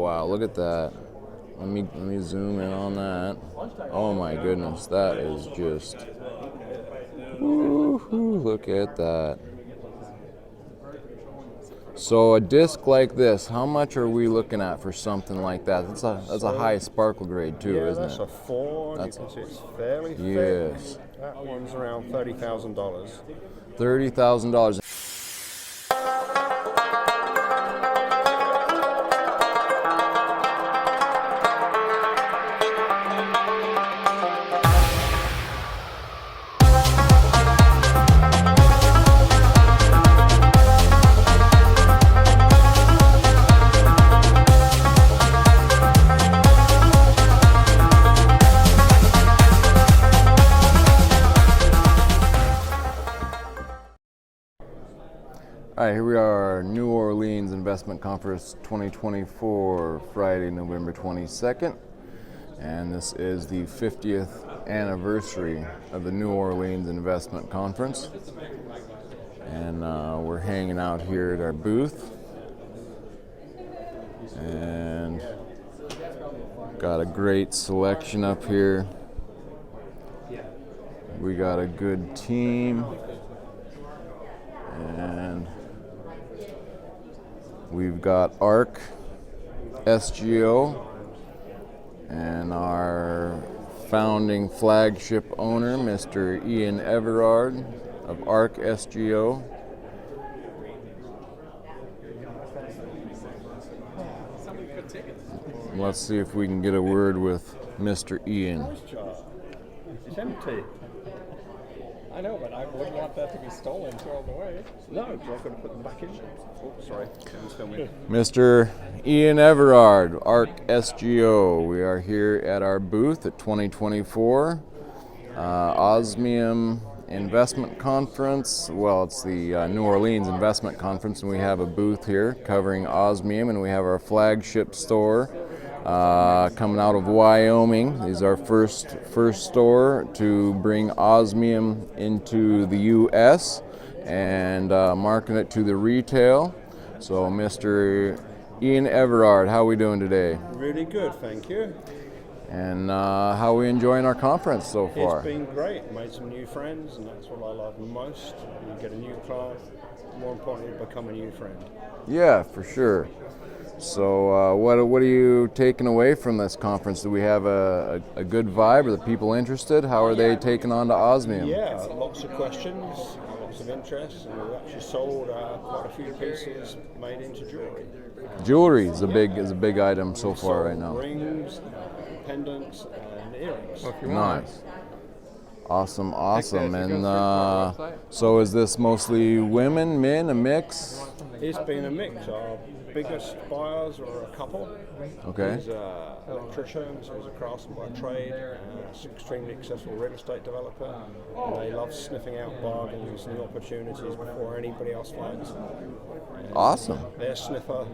wow, look at that. Let me zoom in on that. Oh my goodness, that is just, woo-hoo, look at that. So a disc like this, how much are we looking at for something like that? That's a high sparkle grade too, isn't it? Yeah, that's a 4. You can see it's fairly thick. Yes. That one's around $30,000. $30,000. All right, here we are, New Orleans Investment Conference 2024, Friday, November 22nd. And this is the 50th anniversary of the New Orleans Investment Conference. And we're hanging out here at our booth. And got a great selection up here. We got a good team. And we've got ARK, SGO, and our founding flagship owner, Mr. Ian Everard of ARK SGO. Let's see if we can get a word with Mr. Ian. It's empty. I know, but I wouldn't want that to be stolen, thrown away. No, because I've got to put them back in. Oh, sorry. Mr. Ian Everard, ARK SGO. We are here at our booth at 2024 Osmium Investment Conference. Well, it's the New Orleans Investment Conference, and we have a booth here covering Osmium, and we have our flagship store coming out of Wyoming. This is our first store to bring Osmium into the U.S. and market it to the retail. So, Mr. Ian Everard, how are we doing today? Really good, thank you. And how are we enjoying our conference so far? It's been great. Made some new friends, and that's what I love most. You get a new client, more importantly, become a new friend. Yeah, for sure. So what are you taking away from this conference? Do we have a good vibe? Are the people interested? How are they taking on to Osmium? Yeah, lots of questions, lots of interest, and we've actually sold quite a few pieces made into jewelry. Jewelry is a big item so far right now. Rings, pendants, and earrings. Nice. Awesome. And so is this mostly women, men, a mix? It's been a mix. Our biggest buyers are a couple. Okay. He's an electrician, so he's a craftsman by trade, extremely successful real estate developer. And they love sniffing out bargains and opportunities before anybody else finds them. Awesome. Their sniffer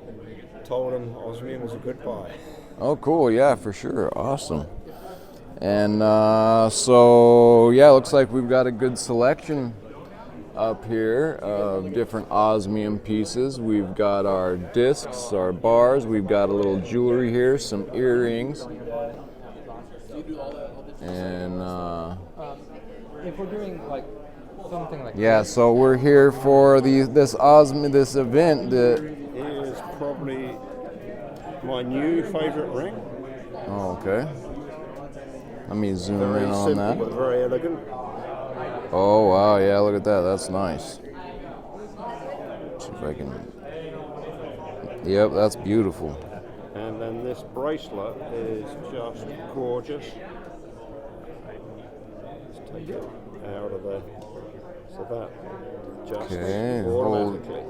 told them Osmium was a good buy. Oh, cool. Yeah, for sure. Awesome. And so, yeah, looks like we've got a good selection up here of different Osmium pieces. We've got our discs, our bars. We've got a little jewelry here, some earrings. And if we're doing like something like yeah, so we're here for this event that is probably my new favorite ring. Oh, okay. Let me zoom Very in on simple, that. but very elegant. Oh, wow, yeah, look at that. That's nice. See if I can. Yep, that's beautiful. And then this bracelet is just gorgeous. Let's take it out of there. So that just automatically.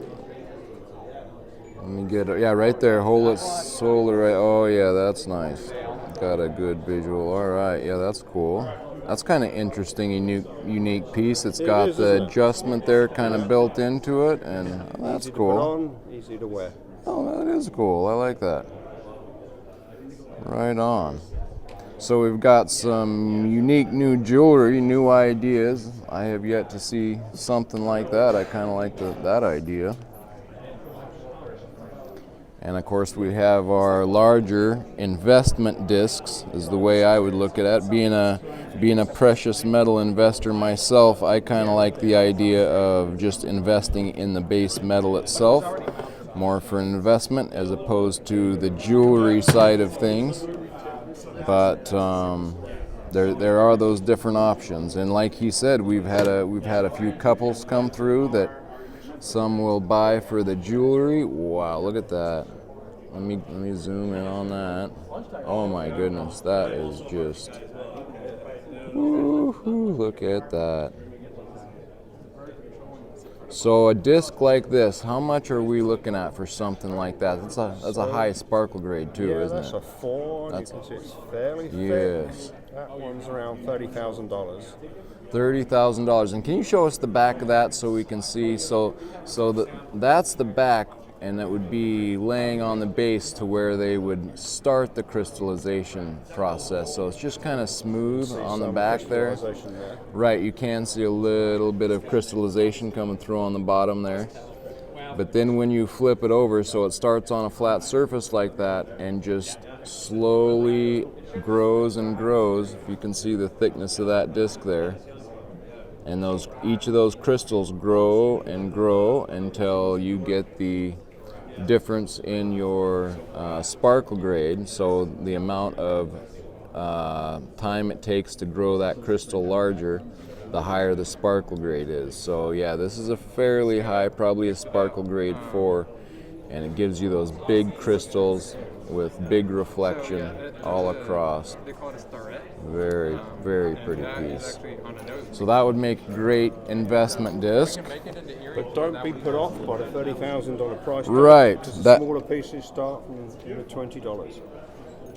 Let me get it. Yeah, right there. Hold it solely right. Oh, yeah, that's nice. Got a good visual. All right, yeah, that's cool. That's kind of interesting, unique piece. It's got the adjustment there kind of built into it, and that's easy cool. To put on, easy to wear. Oh, that is cool. I like that. Right on. So we've got some unique new jewelry, new ideas. I have yet to see something like that. I kind of like that idea. And of course we have our larger investment discs, is the way I would look at it. Being a precious metal investor myself, I kind of like the idea of just investing in the base metal itself, more for an investment as opposed to the jewelry side of things. But there are those different options, and like he said, we've had a few couples come through that some will buy for the jewelry. Wow, look at that. Let me zoom in on that. Oh my goodness, that is just, woo-hoo, look at that. So a disc like this, how much are we looking at for something like that? That's a high sparkle grade too, isn't it? That's a 4. You can see it's fairly thick. Yes. That one's around $30,000. $30,000. And can you show us the back of that so we can see? So that's the back, and that would be laying on the base to where they would start the crystallization process. So it's just kind of smooth on the back there. Right, you can see a little bit of crystallization coming through on the bottom there. But then when you flip it over, so it starts on a flat surface like that and just slowly grows and grows. You can see the thickness of that disc there. And each of those crystals grow and grow until you get the difference in your sparkle grade, so the amount of time it takes to grow that crystal larger, the higher the sparkle grade is. So yeah, this is a fairly high, probably a sparkle grade 4, and it gives you those big crystals with big reflection all across. Very, very pretty piece. So that would make a great investment disc. But don't be put off by the $30,000 price tag. Right. Because the smaller pieces start from $20.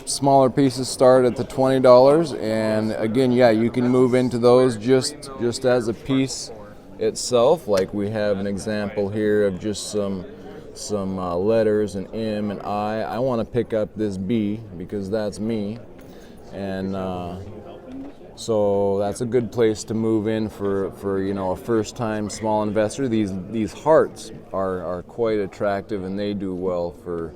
Smaller pieces start at the $20, and again, yeah, you can move into those just as a piece itself. Like we have an example here of just some letters, an M and I. I want to pick up this B because that's me, and so that's a good place to move in for a first-time small investor. These hearts are quite attractive, and they do well for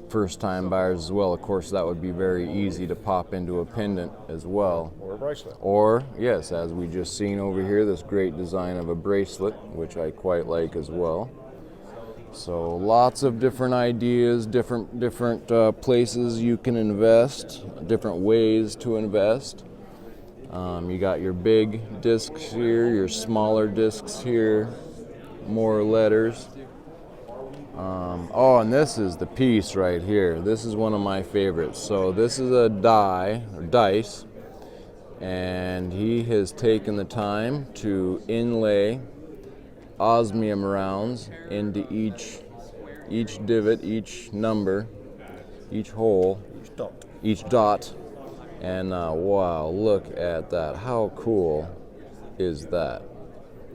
first-time buyers as well. Of course, that would be very easy to pop into a pendant as well. Or a bracelet. Or, yes, as we just seen over here, this great design of a bracelet, which I quite like as well. So lots of different ideas, different places you can invest, different ways to invest. You got your big discs here, your smaller discs here, more letters. And this is the piece right here. This is one of my favorites. So this is a dice, and he has taken the time to inlay osmium rounds into each divot, each number, each hole, each dot. And wow, look at that. How cool is that?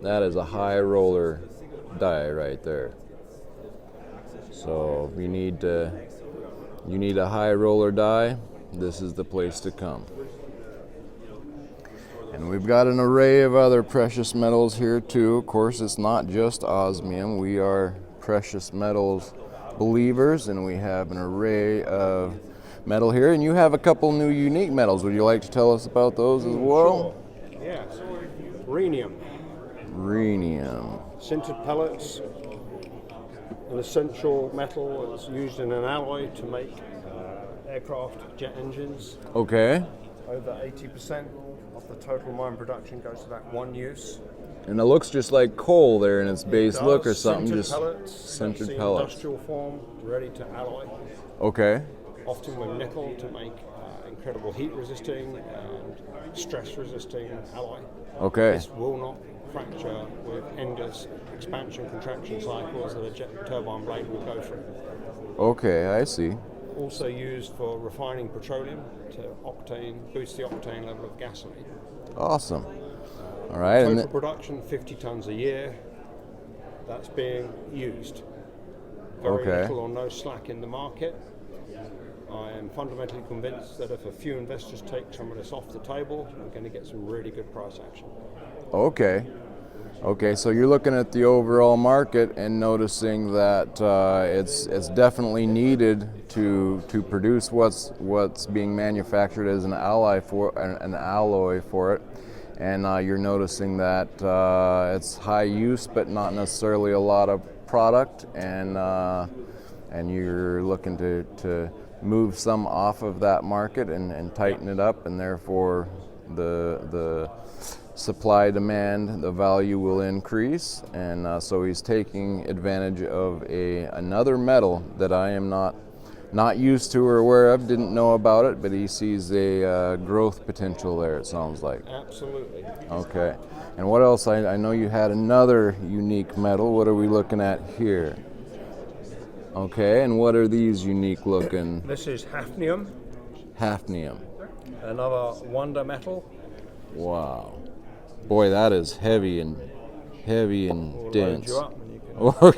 That is a high roller die right there. So if you need a high roller die, this is the place to come. And we've got an array of other precious metals here too. Of course, it's not just osmium. We are precious metals believers, and we have an array of metal here. And you have a couple new unique metals. Would you like to tell us about those as well? Sure. Yeah. Rhenium. Sintered pellets. An essential metal that's used in an alloy to make aircraft jet engines. Okay. Over 80% of the total mine production goes to that one use. And it looks just like coal there in its base look or something. Sintered just pellets. sintered pellets. Industrial form, ready to alloy. Okay. Often with nickel to make incredible heat resisting and stress resisting alloy. Okay. This will not fracture with endless expansion contraction cycles that a jet turbine blade will go through. Okay, I see. Also used for refining petroleum to boost the octane level of gasoline. Awesome. All right. Total production 50 tons a year. That's being used. Very little or no slack in the market. I am fundamentally convinced that if a few investors take some of this off the table, we're going to get some really good price action. Okay. Okay, so you're looking at the overall market and noticing that it's definitely needed to produce what's being manufactured as an alloy for it, and you're noticing that it's high use but not necessarily a lot of product, and you're looking to move some off of that market and tighten it up, and therefore the supply demand, the value will increase, and so he's taking advantage of another metal that I am not used to or aware of, didn't know about it, but he sees a growth potential there, it sounds like. Absolutely. Okay, and what else? I know you had another unique metal. What are we looking at here? Okay, and what are these unique looking? This is hafnium, Hafnium. another wonder metal. Wow. Boy, that is heavy and We'll dense. load you up and you can Oh,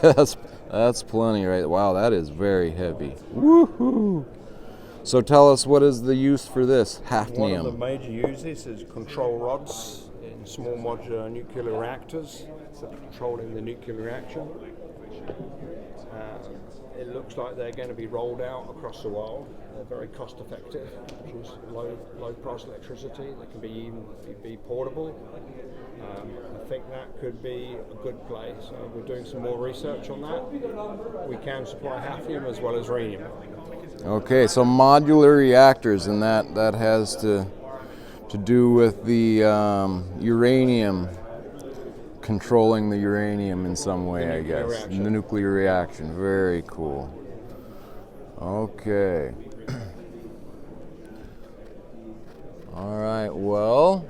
that's plenty, right? Wow, that is very heavy. Woohoo! So tell us, what is the use for this One of the hafnium? major uses is control rods in small modular nuclear reactors for controlling the nuclear reaction. It looks like they're going to be rolled out across the world. They're very cost effective, which is low price electricity. They can be portable. I think that could be a good play. So we're doing some more research on that. We can supply hafnium as well as rhenium. Okay, so modular reactors, and that has to do with the uranium, controlling the uranium in some way, I guess. reaction. The nuclear reaction. Very cool. Okay. All right, well,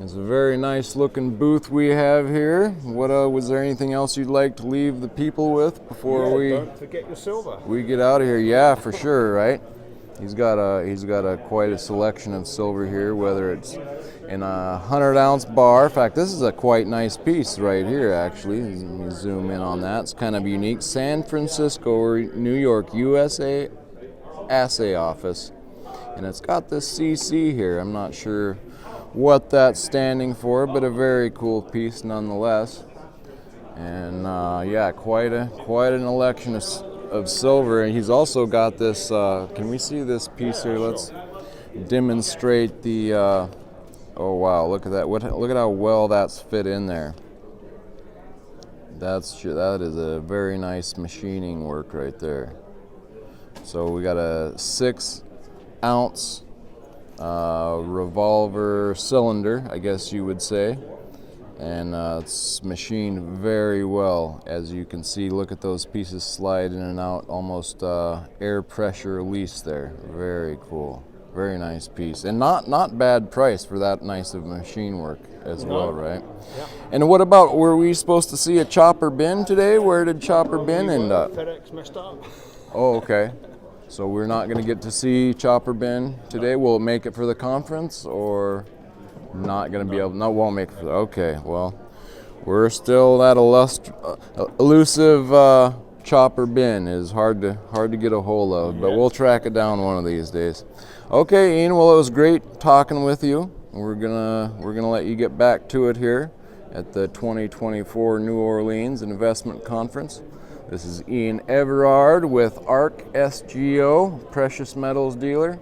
it's a very nice looking booth we have here. What was there anything else you'd like to leave the people with before Don't forget your silver. we get out of here? Yeah, for sure, right? He's got quite a selection of silver here, whether it's in a 100-ounce bar. In fact, this is a quite nice piece right here, actually. Let me zoom in on that. It's kind of unique. San Francisco or New York, USA assay office. And it's got this CC here. I'm not sure what that's standing for, but a very cool piece nonetheless. And yeah, quite an election of silver. And he's also got this. Can we see this piece here? Let's demonstrate the. Oh wow! Look at that. Look at how well that's fit in there. That is a very nice machining work right there. So we got a 6-ounce revolver cylinder, I guess you would say, and it's machined very well, as you can see. Look at those pieces slide in and out, almost air pressure release there. Very cool, very nice piece, and not bad price for that nice of machine work as well, right? Yeah. And what about, were we supposed to see a chopper bin today? Where did chopper bin end up? FedEx messed up. Oh, okay. So we're not going to get to see chopper bin today. Will it make it for the conference, or not going to be able? No, won't make it for the. Okay, well, we're still that elusive chopper bin is hard to get a hold of, but we'll track it down one of these days. Okay, Ian. Well, it was great talking with you. We're gonna let you get back to it here at the 2024 New Orleans Investment Conference. This is Ian Everard with ARK SGO, Precious Metals dealer.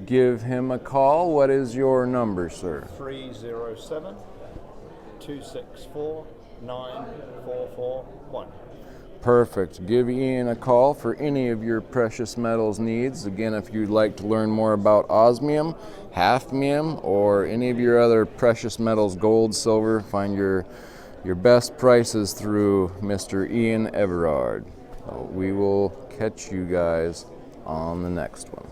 Give him a call. What is your number, sir? 307-264-9441. Perfect. Give Ian a call for any of your precious metals needs. Again, if you'd like to learn more about osmium, hafnium, or any of your other precious metals, gold, silver, find your best prices through Mr. Ian Everard. We will catch you guys on the next one.